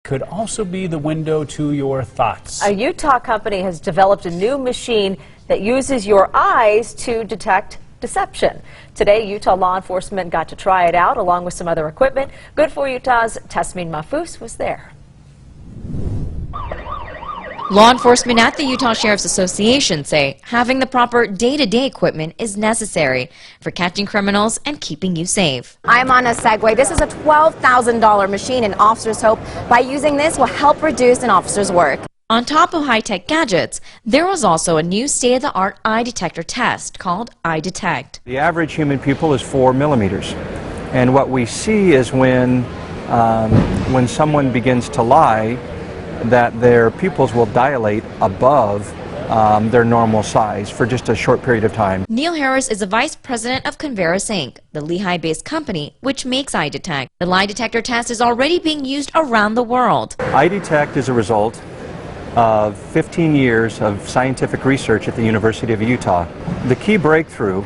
could also be the window to your thoughts. A Utah company has developed a new machine that uses your eyes to detect deception. Today, Utah law enforcement got to try it out along with some other equipment. Good for Utah's Tasmin Mahfouz was there. Law enforcement at the Utah Sheriff's Association say having the proper day-to-day equipment is necessary for catching criminals and keeping you safe. I'm on a Segway. This is a $12,000 machine, and officers hope by using this will help reduce an officer's work. On top of high-tech gadgets, there was also a new state-of-the-art eye detector test called EyeDetect. The average human pupil is 4 millimeters, and what we see is when someone begins to lie, that their pupils will dilate above their normal size for just a short period of time. Neil Harris is the vice president of Converus, Inc., the Lehigh-based company which makes EyeDetect. The lie detector test is already being used around the world. EyeDetect is a result of 15 years of scientific research at the University of Utah. The key breakthrough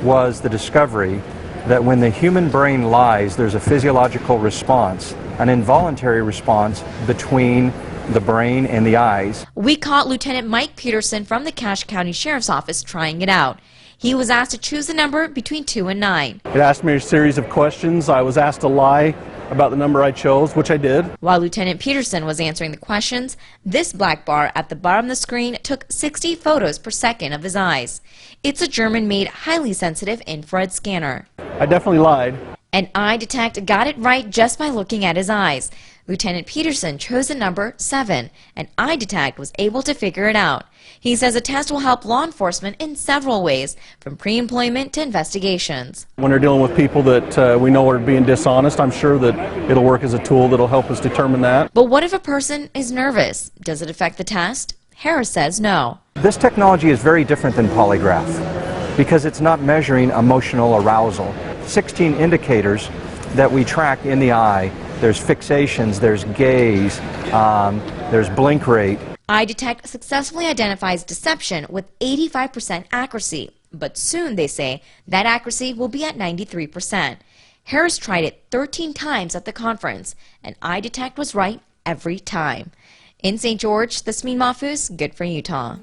was the discovery that when the human brain lies, there's a physiological response, an involuntary response between the brain and the eyes. We caught Lieutenant Mike Peterson from the Cache County Sheriff's Office trying it out. He was asked to choose a number between 2 and 9. It asked me a series of questions. I was asked to lie about the number I chose, which I did. While Lieutenant Peterson was answering the questions, this black bar at the bottom of the screen took 60 photos per second of his eyes. It's a German-made, highly sensitive infrared scanner. I definitely lied. And EyeDetect got it right just by looking at his eyes. Lieutenant Peterson chose the number 7, and EyeDetect was able to figure it out. He says the test will help law enforcement in several ways, from pre-employment to investigations. When they're dealing with people that we know are being dishonest, I'm sure that it'll work as a tool that'll help us determine that. But what if a person is nervous? Does it affect the test? Harris says no. This technology is very different than Polygraph because it's not measuring emotional arousal. 16 indicators that we track in the eye. There's fixations, there's gaze, there's blink rate. EyeDetect successfully identifies deception with 85% accuracy, but soon, they say, that accuracy will be at 93%. Harris tried it 13 times at the conference, and EyeDetect was right every time. In St. George, Tasmin Mahfouz, Good for Utah.